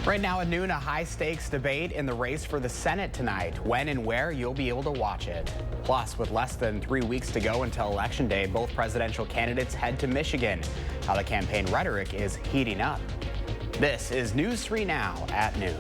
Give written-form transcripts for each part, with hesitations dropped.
Right now at noon, a high-stakes debate in the race for the Senate tonight. When and where, you'll be able to watch it. Plus, with less than 3 weeks to go until Election Day, both presidential candidates head to Michigan. How the campaign rhetoric is heating up. This is News 3 Now at noon.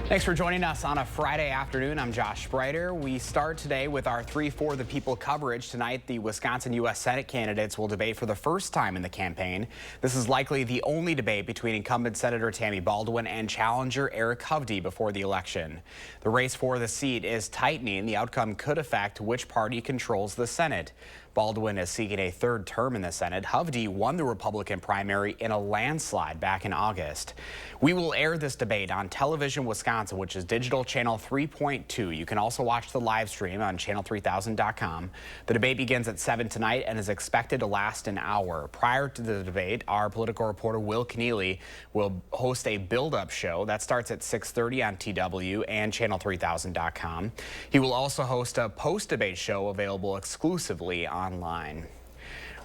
Thanks for joining us on a Friday afternoon. I'm Josh Spreiter. We start today with our 3 for the People coverage. Tonight, the Wisconsin U.S. Senate candidates will debate for the first time in the campaign. This is likely the only debate between incumbent Senator Tammy Baldwin and challenger Eric Hovde before the election. The race for the seat is tightening. The outcome could affect which party controls the Senate. Baldwin is seeking a third term in the Senate. Hovde won the Republican primary in a landslide back in August. We will air this debate on Television Wisconsin, which is digital channel 3.2. You can also watch the live stream on channel3000.com. The debate begins at 7 tonight and is expected to last an hour. Prior to the debate, our political reporter Will Keneally will host a build-up show that starts at 6:30 on TW and channel3000.com. He will also host a post-debate show available exclusively online.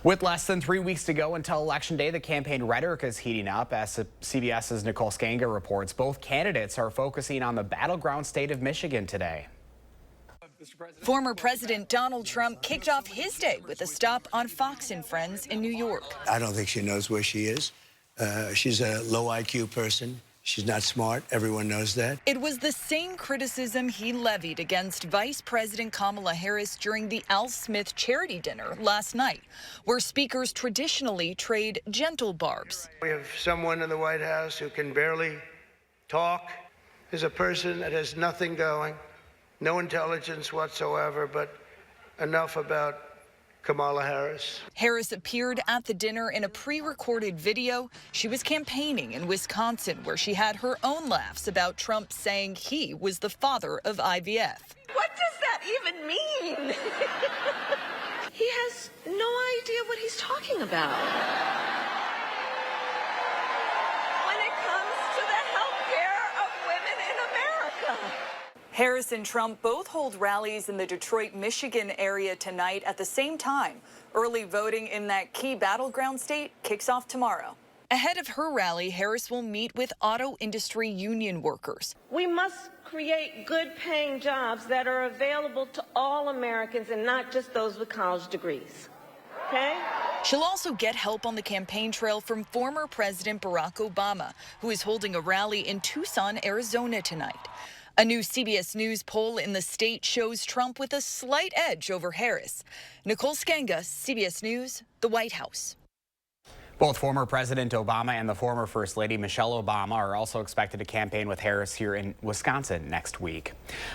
With less than 3 weeks to go until Election Day, the campaign rhetoric is heating up. As CBS's Nicole Skanga reports, both candidates are focusing on the battleground state of Michigan today. Former President Donald Trump kicked off his day with a stop on Fox and Friends in New York. I don't think she knows where she is. She's a low IQ person. She's not smart. Everyone knows that. It was the same criticism he levied against Vice President Kamala Harris during the Al Smith charity dinner last night, where speakers traditionally trade gentle barbs. We have someone in the White House who can barely talk, is a person that has nothing going, no intelligence whatsoever, but enough about Kamala Harris. Harris appeared at the dinner in a pre-recorded video. She was campaigning in Wisconsin, where she had her own laughs about Trump saying he was the father of IVF. What does that even mean? He has no idea what he's talking about. When it comes to the health care of women in America. Harris and Trump both hold rallies in the Detroit, Michigan area tonight at the same time. Early voting in that key battleground state kicks off tomorrow. Ahead of her rally, Harris will meet with auto industry union workers. We must create good-paying jobs that are available to all Americans and not just those with college degrees. Okay? She'll also get help on the campaign trail from former President Barack Obama, who is holding a rally in Tucson, Arizona tonight. A new CBS News poll in the state shows Trump with a slight edge over Harris. Nicole Skanga, CBS News, the White House. Both former President Obama and the former First Lady Michelle Obama are also expected to campaign with Harris here in Wisconsin next week.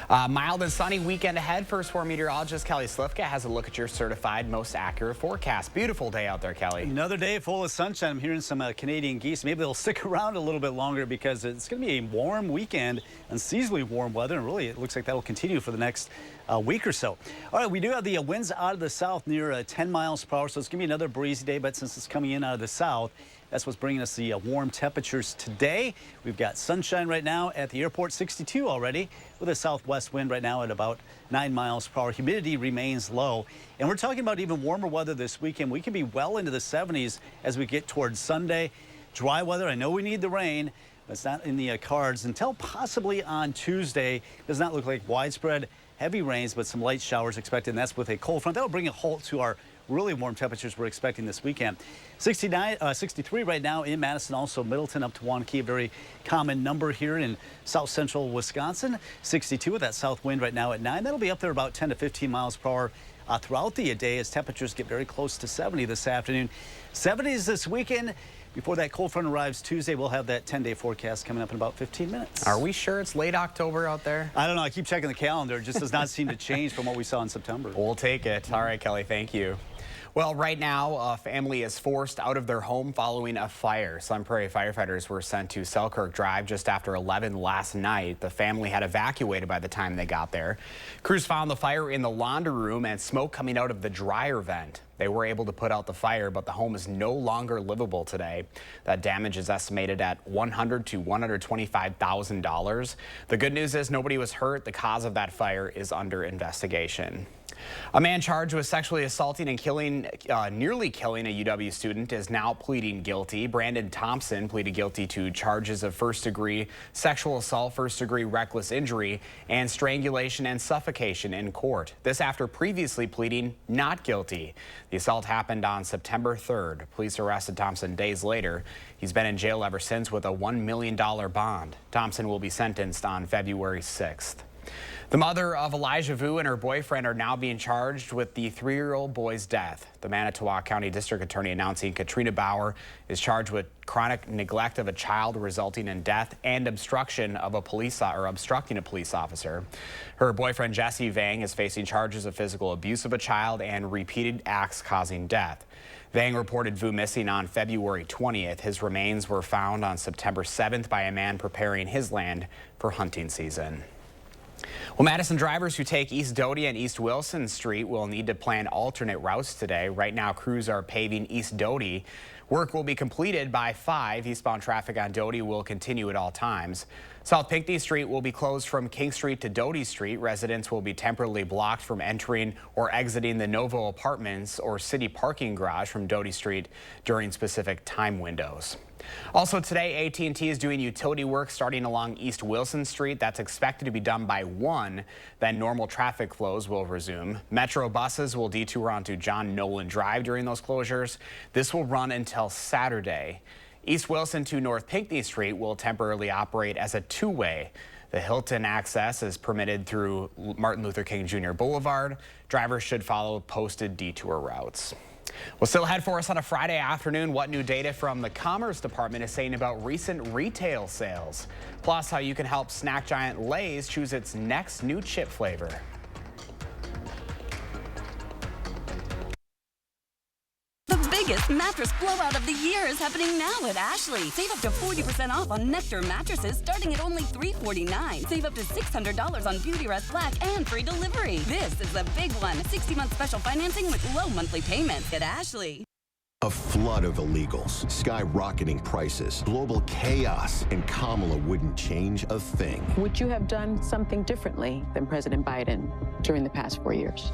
Mild and sunny weekend ahead. First for meteorologist Kelly Slifka has a look at your certified most accurate forecast. Beautiful day out there, Kelly. Another day full of sunshine. I'm hearing some Canadian geese. Maybe they'll stick around a little bit longer because it's going to be a warm weekend, unseasonably warm weather, and really it looks like that will continue for the next week or so. All right, we do have the winds out of the south near 10 miles per hour, so it's going to be another breezy day, but since it's coming in out of the south, that's what's bringing us the warm temperatures today. We've got sunshine right now at the airport, 62 already, with a southwest wind right now at about 9 miles per hour. Humidity remains low, and we're talking about even warmer weather this weekend. We can be well into the 70s as we get towards Sunday. Dry weather, I know we need the rain, but it's not in the cards until possibly on Tuesday. Does not look like widespread heavy rains, but some light showers expected, and that's with a cold front. That'll bring a halt to our really warm temperatures we're expecting this weekend. 63 right now in Madison, also Middleton up to Waunakee, a very common number here in south central Wisconsin. 62 with that south wind right now at 9. That'll be up there about 10 to 15 miles per hour throughout the day as temperatures get very close to 70 this afternoon. 70s this weekend. Before that cold front arrives Tuesday, we'll have that 10-day forecast coming up in about 15 minutes. Are we sure it's late October out there? I don't know. I keep checking the calendar. It just does not seem to change from what we saw in September. We'll take it. All right, Kelly, thank you. Well, right now, a family is forced out of their home following a fire. Sun Prairie firefighters were sent to Selkirk Drive just after 11 last night. The family had evacuated by the time they got there. Crews found the fire in the laundry room and smoke coming out of the dryer vent. They were able to put out the fire, but the home is no longer livable today. That damage is estimated at $100,000 to $125,000. The good news is nobody was hurt. The cause of that fire is under investigation. A man charged with sexually assaulting and nearly killing a UW student is now pleading guilty. Brandon Thompson pleaded guilty to charges of first-degree sexual assault, first-degree reckless injury, and strangulation and suffocation in court. This after previously pleading not guilty. The assault happened on September 3rd. Police arrested Thompson days later. He's been in jail ever since with a $1 million bond. Thompson will be sentenced on February 6th. The mother of Elijah Vu and her boyfriend are now being charged with the 3-year-old boy's death. The Manitowoc County District Attorney announcing Katrina Bauer is charged with chronic neglect of a child resulting in death and obstructing a police officer. Her boyfriend Jesse Vang is facing charges of physical abuse of a child and repeated acts causing death. Vang reported Vu missing on February 20th. His remains were found on September 7th by a man preparing his land for hunting season. Well, Madison drivers who take East Doty and East Wilson Street will need to plan alternate routes today. Right now, crews are paving East Doty. Work will be completed by 5. Eastbound traffic on Doty will continue at all times. South Pinckney Street will be closed from King Street to Doty Street. Residents will be temporarily blocked from entering or exiting the Novo Apartments or city parking garage from Doty Street during specific time windows. Also today, AT&T is doing utility work starting along East Wilson Street. That's expected to be done by 1. Then normal traffic flows will resume. Metro buses will detour onto John Nolan Drive during those closures. This will run until Saturday. East Wilson to North Pinckney Street will temporarily operate as a 2-way. The Hilton access is permitted through Martin Luther King Jr. Boulevard. Drivers should follow posted detour routes. Well, still ahead for us on a Friday afternoon, what new data from the Commerce Department is saying about recent retail sales. Plus, how you can help snack giant Lay's choose its next new chip flavor. The biggest mattress blowout of the year is happening now at Ashley. Save up to 40% off on Nectar mattresses starting at only $349. Save up to $600 on Beautyrest Black and free delivery. This is the big one. 60-month special financing with low monthly payments at Ashley. A flood of illegals, skyrocketing prices, global chaos, and Kamala wouldn't change a thing. Would you have done something differently than President Biden during the past 4 years?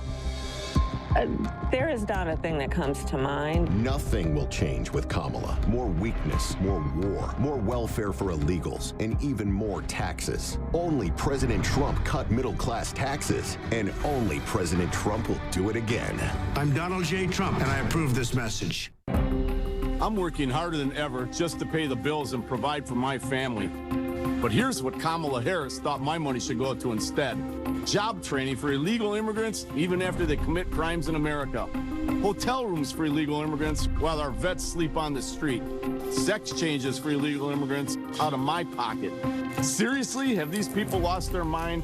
There is not a thing that comes to mind. Nothing will change with Kamala. More weakness, more war, more welfare for illegals, and even more taxes. Only President Trump cut middle-class taxes, and only President Trump will do it again. I'm Donald J. Trump, and I approve this message. I'm working harder than ever just to pay the bills and provide for my family. But here's what Kamala Harris thought my money should go to instead. Job training for illegal immigrants even after they commit crimes in America. Hotel rooms for illegal immigrants while our vets sleep on the street. Sex changes for illegal immigrants out of my pocket. Seriously, have these people lost their mind?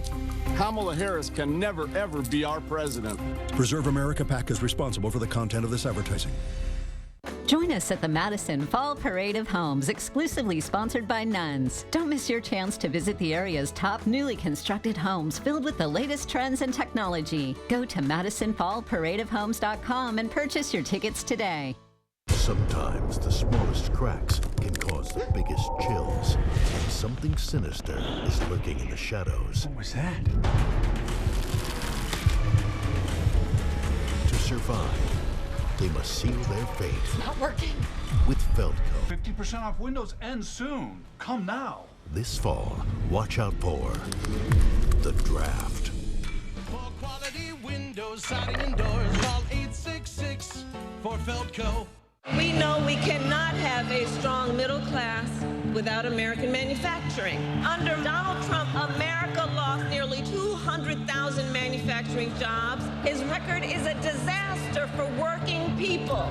Kamala Harris can never, ever be our president. Preserve America PAC is responsible for the content of this advertising. Join us at the Madison Fall Parade of Homes, exclusively sponsored by Nuns. Don't miss your chance to visit the area's top newly constructed homes filled with the latest trends and technology. Go to MadisonFallParadeOfHomes.com and purchase your tickets today. Sometimes the smallest cracks can cause the biggest chills, and something sinister is lurking in the shadows. What was that? To survive, they must seal their fate. It's not working. With Feldco. 50% off windows ends soon. Come now. This fall, watch out for The Draft. For quality windows, siding, and doors, call 866 for Feldco. We know we cannot have a strong middle class without American manufacturing. Under Donald Trump, America lost nearly 200,000 manufacturing jobs. His record is a disaster for working people.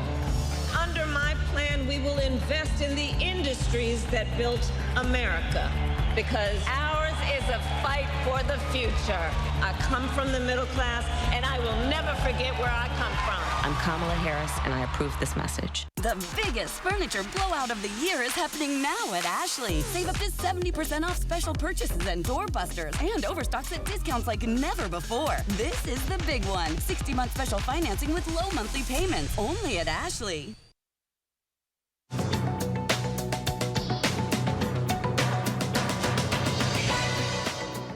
Under my plan, we will invest in the industries that built America, because ours is a fight for the future. I come from the middle class, and I will never forget where I come from. I'm Kamala Harris, and I approve this message. The biggest furniture blowout of the year is happening now at Ashley. Save up to 70% off special purchases and doorbusters, and overstocks at discounts like never before. This is the big one. 60-month special financing with low monthly payments, only at Ashley.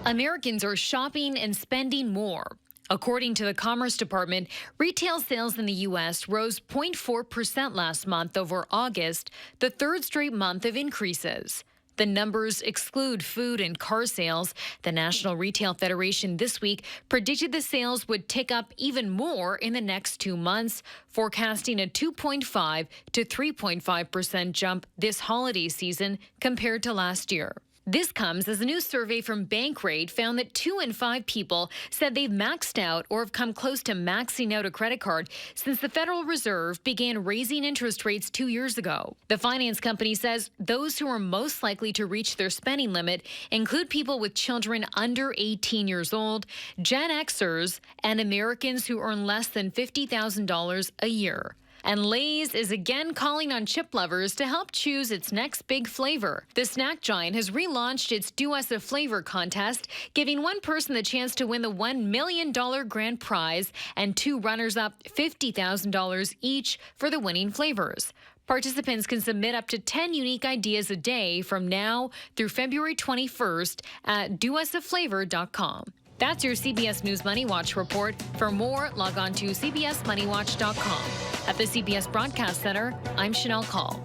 Americans are shopping and spending more. According to the Commerce Department, retail sales in the U.S. rose 0.4% last month over August, the third straight month of increases. The numbers exclude food and car sales. The National Retail Federation this week predicted the sales would tick up even more in the next 2 months, forecasting a 2.5 to 3.5% jump this holiday season compared to last year. This comes as a new survey from Bankrate found that 2 in 5 people said they've maxed out or have come close to maxing out a credit card since the Federal Reserve began raising interest rates 2 years ago. The finance company says those who are most likely to reach their spending limit include people with children under 18 years old, Gen Xers, and Americans who earn less than $50,000 a year. And Lay's is again calling on chip lovers to help choose its next big flavor. The snack giant has relaunched its Do Us a Flavor contest, giving one person the chance to win the $1 million grand prize and 2 runners-up $50,000 each for the winning flavors. Participants can submit up to 10 unique ideas a day from now through February 21st at dousaflavor.com. That's your CBS News Money Watch report. For more, log on to cbsmoneywatch.com. At the CBS Broadcast Center, I'm Chanel Call.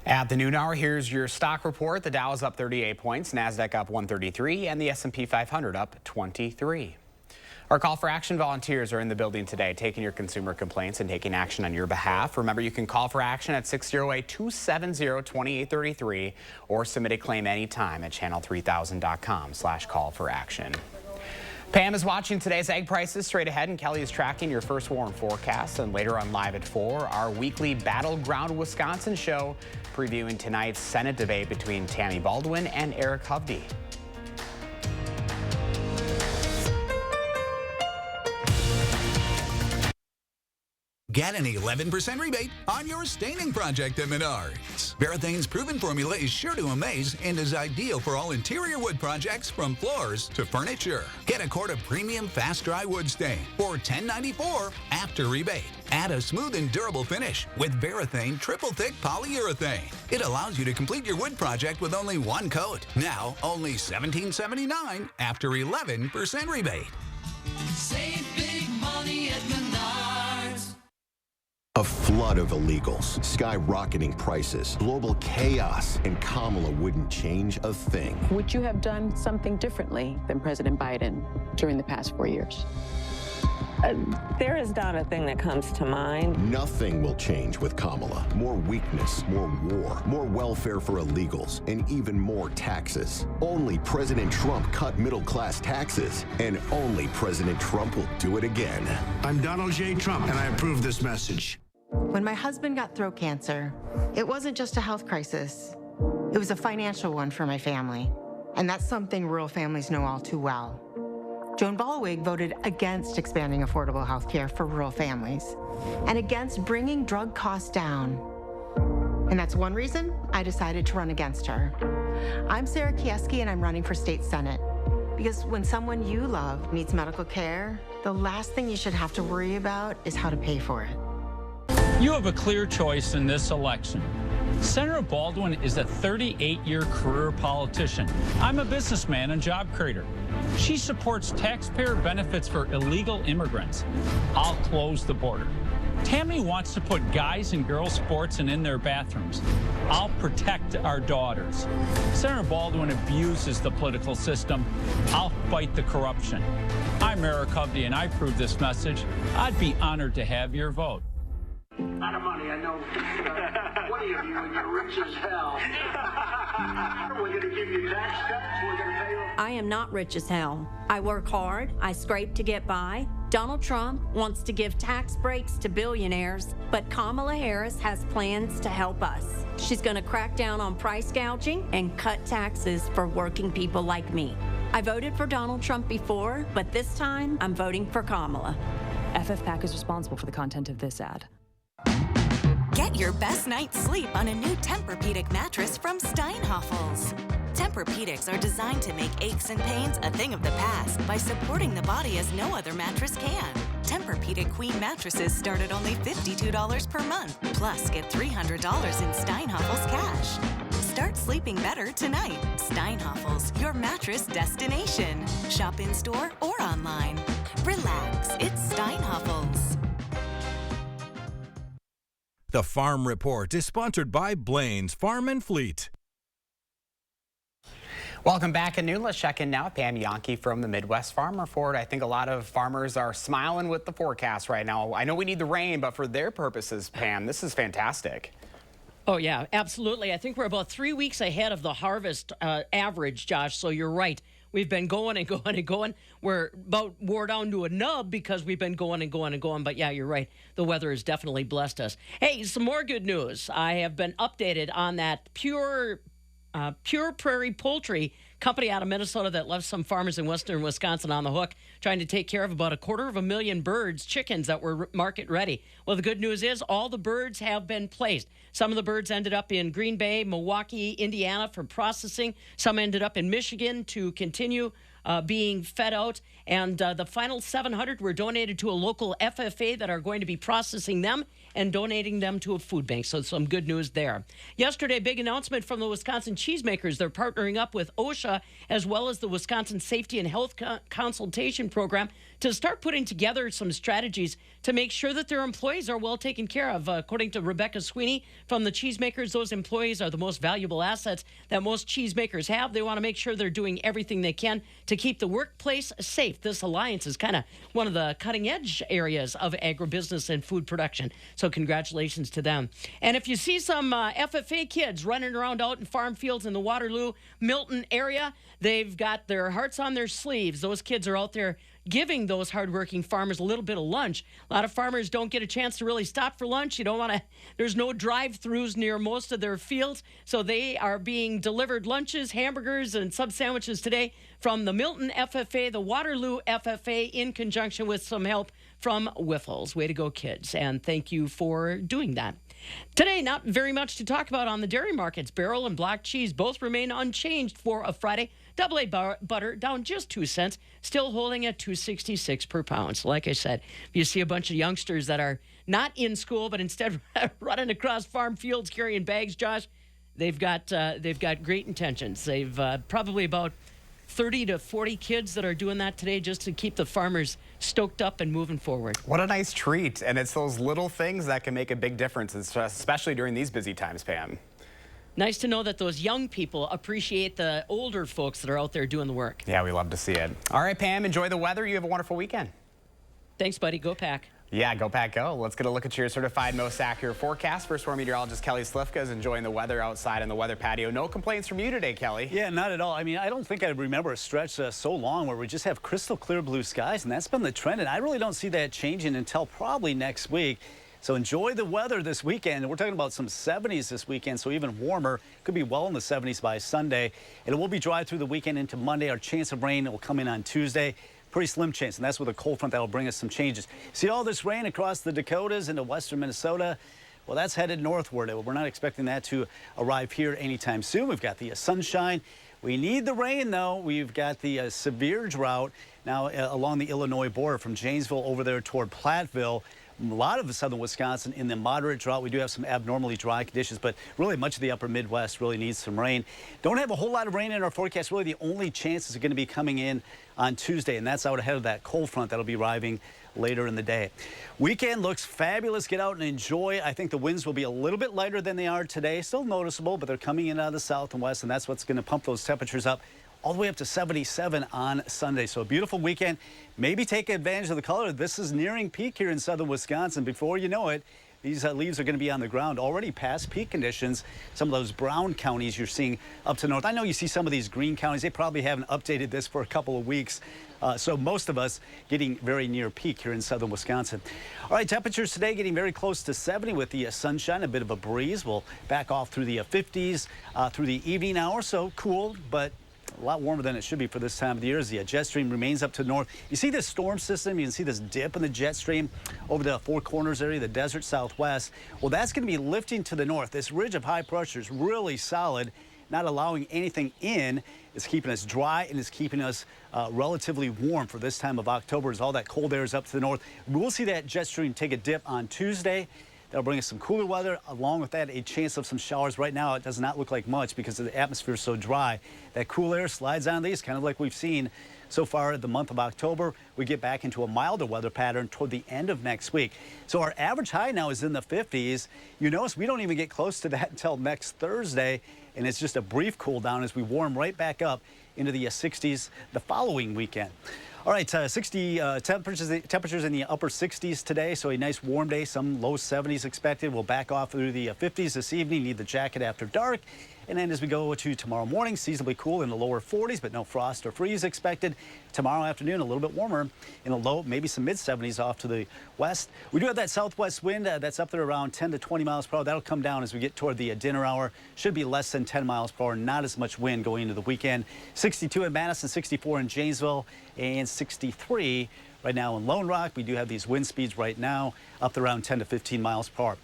At the noon hour, here's your stock report. The Dow is up 38 points, NASDAQ up 133, and the S&P 500 up 23. Our Call for Action volunteers are in the building today, taking your consumer complaints and taking action on your behalf. Remember, you can call for action at 608-270-2833 or submit a claim anytime at channel3000.com/call-for-action. Pam is watching today's egg prices straight ahead, and Kelly is tracking your first warm forecast. And later on Live at 4, our weekly Battleground Wisconsin show, previewing tonight's Senate debate between Tammy Baldwin and Eric Hovde. Get an 11% rebate on your staining project at Menards. Varathane's proven formula is sure to amaze and is ideal for all interior wood projects from floors to furniture. Get a quart of premium fast dry wood stain for $10.94 after rebate. Add a smooth and durable finish with Varathane triple thick polyurethane. It allows you to complete your wood project with only 1 coat. Now only $17.79 after 11% rebate. Save big money at Menards. A flood of illegals, skyrocketing prices, global chaos, and Kamala wouldn't change a thing. Would you have done something differently than President Biden during the past 4 years? There is not a thing that comes to mind. Nothing will change with Kamala. More weakness, more war, more welfare for illegals, and even more taxes. Only President Trump cut middle-class taxes, and only President Trump will do it again. I'm Donald J. Trump, and I approve this message. When my husband got throat cancer, it wasn't just a health crisis. It was a financial one for my family. And that's something rural families know all too well. Joan Ballwig voted against expanding affordable health care for rural families and against bringing drug costs down. And that's one reason I decided to run against her. I'm Sarah Kieski, and I'm running for state senate. Because when someone you love needs medical care, the last thing you should have to worry about is how to pay for it. You have a clear choice in this election. Senator Baldwin is a 38-year career politician. I'm a businessman and job creator. She supports taxpayer benefits for illegal immigrants. I'll close the border. Tammy wants to put guys and girls sports in their bathrooms. I'll protect our daughters. Senator Baldwin abuses the political system. I'll fight the corruption. I'm Eric Hovde, and I approve this message. I'd be honored to have your vote. Not of money, I know. 20 of you, and you're rich as hell. We're going to give you tax cuts. We're going to pay you. I am not rich as hell. I work hard. I scrape to get by. Donald Trump wants to give tax breaks to billionaires, but Kamala Harris has plans to help us. She's going to crack down on price gouging and cut taxes for working people like me. I voted for Donald Trump before, but this time I'm voting for Kamala. FFPAC is responsible for the content of this ad. Get your best night's sleep on a new Tempur-Pedic mattress from Steinhoffels. Tempur-Pedics are designed to make aches and pains a thing of the past by supporting the body as no other mattress can. Tempur-Pedic Queen mattresses start at only $52 per month. Plus, get $300 in Steinhoffels cash. Start sleeping better tonight. Steinhafels, your mattress destination. Shop in-store or online. Relax, it's Steinhafels. The Farm Report is sponsored by Blaine's Farm and Fleet. Welcome back at noon. Let's check in now with Pam Yankee from the Midwest Farm Report. I think a lot of farmers are smiling with the forecast right now. I know we need the rain, but for their purposes, Pam, this is fantastic. Oh, yeah, absolutely. I think we're about 3 weeks ahead of the harvest average, Josh, so you're right. We've been going and going and going. We're about wore down to a nub because we've been going and going and going. But, yeah, you're right. The weather has definitely blessed us. Hey, some more good news. I have been updated on that Pure Prairie Poultry company out of Minnesota that left some farmers in western Wisconsin on the hook, trying to take care of about 250,000 birds, chickens that were market ready. Well, the good news is all the birds have been placed. Some of the birds ended up in Green Bay, Milwaukee, Indiana for processing. Some ended up in Michigan to continue being fed out. And the final 700 were donated to a local FFA that are going to be processing them and donating them to a food bank. So some good news there. Yesterday, big announcement from the Wisconsin cheesemakers. They're partnering up with OSHA as well as the Wisconsin Safety and Health Consultation Program to start putting together some strategies to make sure that their employees are well taken care of. According to Rebecca Sweeney from the cheesemakers, those employees are the most valuable assets that most cheesemakers have. They want to make sure they're doing everything they can to keep the workplace safe. This alliance is kind of one of the cutting edge areas of agribusiness and food production. So congratulations to them. And if you see some FFA kids running around out in farm fields in the Waterloo, Milton area, they've got their hearts on their sleeves. Those kids are out there giving those hardworking farmers a little bit of lunch. A lot of farmers don't get a chance to really stop for lunch. You don't want to, there's no drive-throughs near most of their fields, so they are being delivered lunches, hamburgers, and sub sandwiches today from the Milton FFA, the Waterloo FFA, in conjunction with some help from Whiffles. Way to go, kids, and thank you for doing that. Today, not very much to talk about on the dairy markets. Barrel and block cheese both remain unchanged for a Friday. Double A butter down just 2 cents, still holding at $2.66 per pound. So like I said, if you see a bunch of youngsters that are not in school but instead running across farm fields carrying bags, Josh, they've got great intentions. They've probably about 30 to 40 kids that are doing that today just to keep the farmers stoked up and moving forward. What a nice treat. And it's those little things that can make a big difference, especially during these busy times, Pam. Nice to know that those young people appreciate the older folks that are out there doing the work. Yeah, we love to see it. All right, Pam, enjoy the weather. You have a wonderful weekend. Thanks, buddy. Go Pack. Yeah, go Pack, go. Let's get a look at your certified most accurate forecast. First Storm meteorologist Kelly Slifka is enjoying the weather outside in the weather patio. No complaints from you today, Kelly. Yeah, not at all. I mean, I don't think I remember a stretch so long where we just have crystal clear blue skies, and that's been the trend, and I really don't see that changing until probably next week. So enjoy the weather this weekend. We're talking about some 70s this weekend, so even warmer. Could be well in the 70s by Sunday. And it will be dry through the weekend into Monday. Our chance of rain will come in on Tuesday. Pretty slim chance, and that's with a cold front that will bring us some changes. See all this rain across the Dakotas into western Minnesota? Well, that's headed northward. We're not expecting that to arrive here anytime soon. We've got the sunshine. We need the rain, though. We've got the severe drought now along the Illinois border from Janesville over there toward Platteville. A lot of southern Wisconsin in the moderate drought. We do have some abnormally dry conditions, but really much of the upper Midwest really needs some rain. Don't have a whole lot of rain in our forecast. Really the only chances are going to be coming in on Tuesday, and that's out ahead of that cold front that'll be arriving later in the day. Weekend looks fabulous. Get out and enjoy. I think the winds will be a little bit lighter than they are today. Still noticeable, but they're coming in out of the south and west, and that's what's going to pump those temperatures up all the way up to 77 on Sunday. So a beautiful weekend. Maybe take advantage of the color. This is nearing peak here in southern Wisconsin. Before you know it, these leaves are going to be on the ground already past peak conditions. Some of those brown counties you're seeing up to north. I know you see some of these green counties. They probably haven't updated this for a couple of weeks. So most of us getting very near peak here in southern Wisconsin. All right, temperatures today getting very close to 70 with the sunshine, a bit of a breeze. We'll back off through the 50s through the evening hour. So cool, but a lot warmer than it should be for this time of the year as the jet stream remains up to the north. You see this storm system, you can see this dip in the jet stream over the Four Corners area, the desert southwest. Well, that's going to be lifting to the north. This ridge of high pressure is really solid, not allowing anything in. It's keeping us dry and it's keeping us relatively warm for this time of October as all that cold air is up to the north. We'll see that jet stream take a dip on Tuesday. That'll bring us some cooler weather. Along with that, a chance of some showers. Right now, it does not look like much because the atmosphere is so dry. That cool air slides on these, kind of like we've seen so far the month of October. We get back into a milder weather pattern toward the end of next week. So our average high now is in the 50s. You notice we don't even get close to that until next Thursday, and it's just a brief cool down as we warm right back up into the 60s the following weekend. All right, temperatures in the upper 60s today, so a nice warm day. Some low 70s expected. We'll back off through the 50s this evening. Need the jacket after dark. And then as we go to tomorrow morning, seasonably cool in the lower 40s, but no frost or freeze expected. Tomorrow afternoon, a little bit warmer in the low, maybe some mid-70s off to the west. We do have that southwest wind that's up there around 10 to 20 miles per hour. That'll come down as we get toward the dinner hour. Should be less than 10 miles per hour, not as much wind going into the weekend. 62 in Madison, 64 in Janesville, and 63 right now in Lone Rock. We do have these wind speeds right now up to around 10 to 15 miles per hour.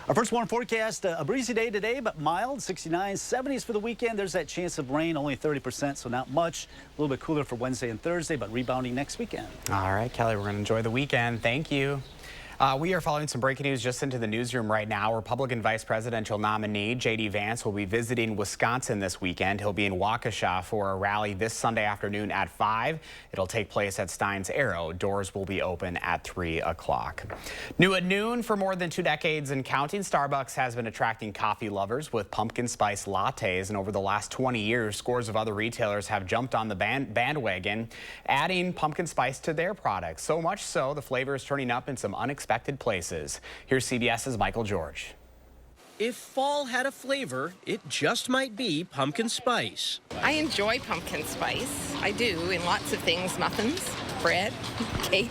Our first warm forecast, a breezy day today, but mild, 69, 70s for the weekend. There's that chance of rain, only 30%, so not much. A little bit cooler for Wednesday and Thursday, but rebounding next weekend. All right, Kelly, we're going to enjoy the weekend. Thank you. We are following some breaking news just into the newsroom right now. Republican vice presidential nominee J.D. Vance will be visiting Wisconsin this weekend. He'll be in Waukesha for a rally this Sunday afternoon at 5. It'll take place at Stein's Arrow. Doors will be open at 3 o'clock. New at noon for more than 2 decades and counting, Starbucks has been attracting coffee lovers with pumpkin spice lattes. And over the last 20 years, scores of other retailers have jumped on the bandwagon, adding pumpkin spice to their products. So much so, the flavor is turning up in some unexpected places. Here's CBS's Michael George. If fall had a flavor, it just might be pumpkin spice. I enjoy pumpkin spice. I do in lots of things, muffins, bread, cake,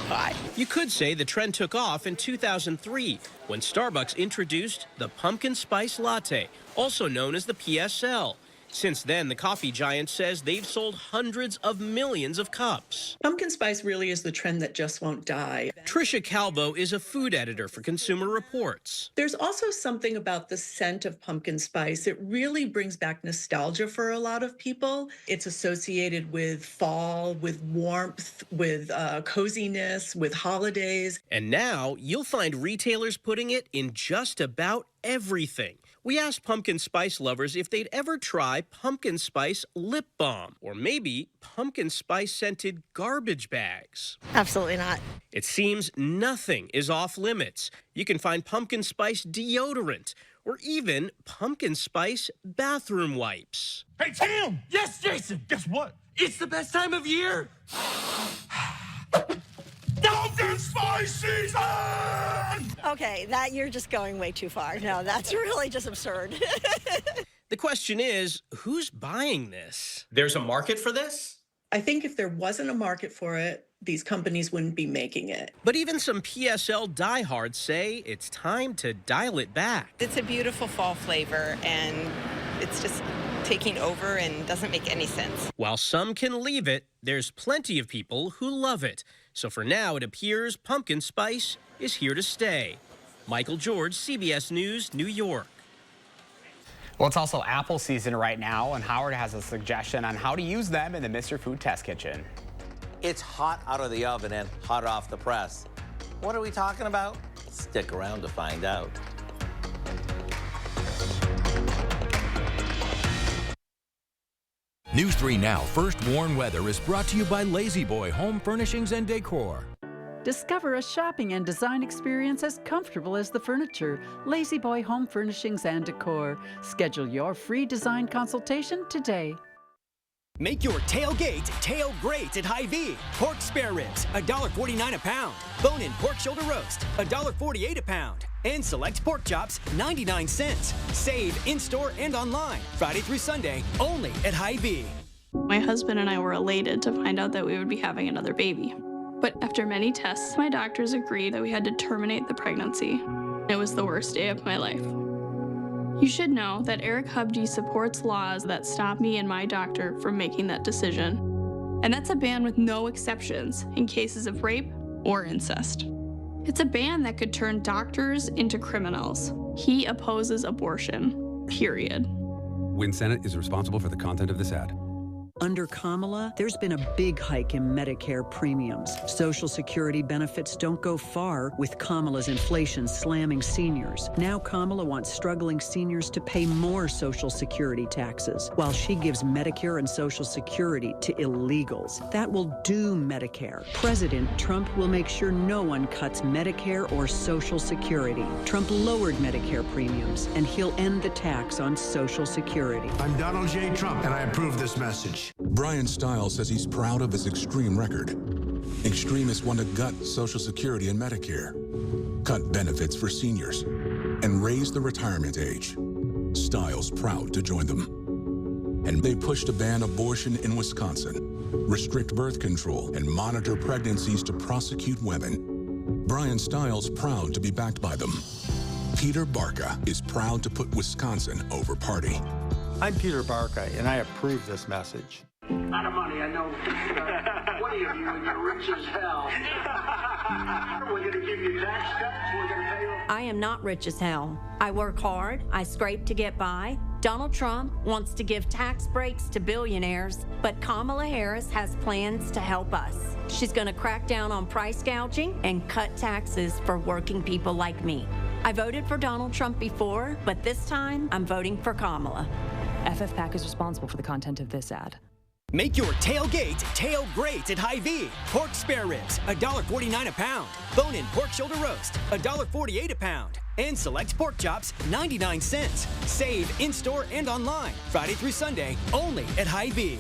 pie. You could say the trend took off in 2003 when Starbucks introduced the pumpkin spice latte, also known as the PSL. Since then, the coffee giant says they've sold hundreds of millions of cups. Pumpkin spice really is the trend that just won't die. Trisha Calvo is a food editor for Consumer Reports. There's also something about the scent of pumpkin spice. It really brings back nostalgia for a lot of people. It's associated with fall, with warmth, with coziness, with holidays. And now you'll find retailers putting it in just about everything. We asked pumpkin spice lovers if they'd ever try pumpkin spice lip balm or maybe pumpkin spice scented garbage bags. Absolutely not. It seems nothing is off limits. You can find pumpkin spice deodorant or even pumpkin spice bathroom wipes. Hey, Tim! Yes, Jason! Guess what? It's the best time of year! Pumpkin spice season! Okay, that you're just going way too far. No, that's really just absurd. The question is, who's buying this? There's a market for this? I think if there wasn't a market for it, these companies wouldn't be making it. But even some PSL diehards say it's time to dial it back. It's a beautiful fall flavor, and it's just taking over and doesn't make any sense. While some can leave it, there's plenty of people who love it. So for now, it appears pumpkin spice is here to stay. Michael George, CBS News, New York. Well, it's also apple season right now, and Howard has a suggestion on how to use them in the Mr. Food Test Kitchen. It's hot out of the oven and hot off the press. What are we talking about? Stick around to find out. News 3 Now First Warn Weather is brought to you by Lazy Boy Home Furnishings and Decor. Discover a shopping and design experience as comfortable as the furniture. Lazy Boy Home Furnishings and Decor. Schedule your free design consultation today. Make your tailgate tail great at Hy-Vee. Pork spare ribs, $1.49 a pound. Bone-in pork shoulder roast, $1.48 a pound. And select pork chops, 99 cents. Save in-store and online, Friday through Sunday, only at Hy-Vee. My husband and I were elated to find out that we would be having another baby. But after many tests, my doctors agreed that we had to terminate the pregnancy. It was the worst day of my life. You should know that Eric Hubdy supports laws that stop me and my doctor from making that decision. And that's a ban with no exceptions in cases of rape or incest. It's a ban that could turn doctors into criminals. He opposes abortion, period. Win Senate is responsible for the content of this ad. Under Kamala, there's been a big hike in Medicare premiums. Social Security benefits don't go far with Kamala's inflation slamming seniors. Now Kamala wants struggling seniors to pay more Social Security taxes, while she gives Medicare and Social Security to illegals. That will doom Medicare. President Trump will make sure no one cuts Medicare or Social Security. Trump lowered Medicare premiums, and he'll end the tax on Social Security. I'm Donald J. Trump, and I approve this message. Brian Stiles says he's proud of his extreme record. Extremists want to gut Social Security and Medicare, cut benefits for seniors, and raise the retirement age. Stiles proud to join them. And they push to ban abortion in Wisconsin, restrict birth control, and monitor pregnancies to prosecute women. Brian Stiles proud to be backed by them. Peter Barca is proud to put Wisconsin over party. I'm Peter Barca, and I approve this message. Not of money, I know. 20 of you, and you're rich as hell. We're going to give you tax cuts. We're going to pay you. I am not rich as hell. I work hard. I scrape to get by. Donald Trump wants to give tax breaks to billionaires, but Kamala Harris has plans to help us. She's going to crack down on price gouging and cut taxes for working people like me. I voted for Donald Trump before, but this time I'm voting for Kamala. FFPAC is responsible for the content of this ad. Make your tailgate tail great at Hy-Vee. Pork spare ribs, $1.49 a pound. Bone-in pork shoulder roast, $1.48 a pound. And select pork chops, 99 cents. Save in-store and online, Friday through Sunday, only at Hy-Vee.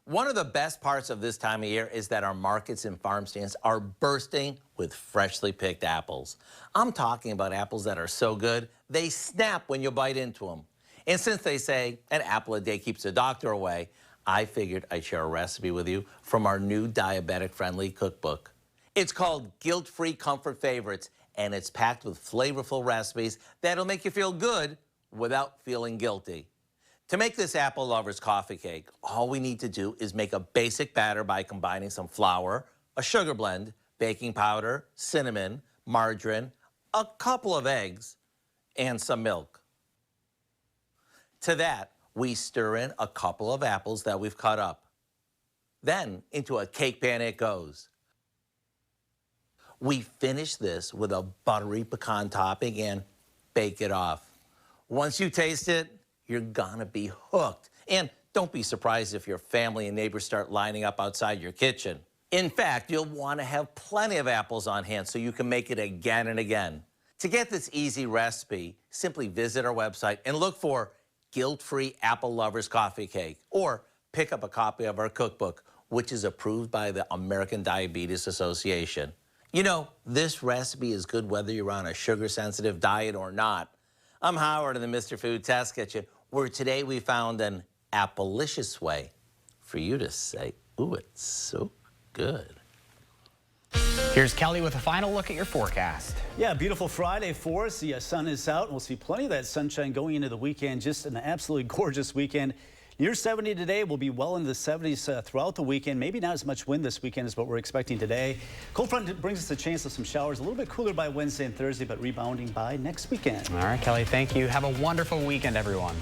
One of the best parts of this time of year is that our markets and farm stands are bursting with freshly picked apples. I'm talking about apples that are so good, they snap when you bite into them. And since they say an apple a day keeps the doctor away, I figured I'd share a recipe with you from our new diabetic-friendly cookbook. It's called Guilt-Free Comfort Favorites, and it's packed with flavorful recipes that'll make you feel good without feeling guilty. To make this apple lover's coffee cake, all we need to do is make a basic batter by combining some flour, a sugar blend, baking powder, cinnamon, margarine, a couple of eggs, and some milk. To that, we stir in a couple of apples that we've cut up. Then, into a cake pan it goes. We finish this with a buttery pecan topping and bake it off. Once you taste it, you're gonna be hooked. And don't be surprised if your family and neighbors start lining up outside your kitchen. In fact, you'll want to have plenty of apples on hand so you can make it again and again. To get this easy recipe, simply visit our website and look for Guilt-Free Apple Lovers Coffee Cake, or pick up a copy of our cookbook, which is approved by the American Diabetes Association. You know, this recipe is good whether you're on a sugar-sensitive diet or not. I'm Howard in the Mr. Food Test Kitchen, where today we found an Applicious way for you to say, ooh, it's so good. Here's Kelly with a final look at your forecast. Yeah, beautiful Friday for us. The sun is out, and we'll see plenty of that sunshine going into the weekend. Just an absolutely gorgeous weekend. Near 70 today. We'll be well into the 70s throughout the weekend. Maybe not as much wind this weekend as what we're expecting today. Cold front brings us a chance of some showers. A little bit cooler by Wednesday and Thursday, but rebounding by next weekend. All right, Kelly, thank you. Have a wonderful weekend, everyone.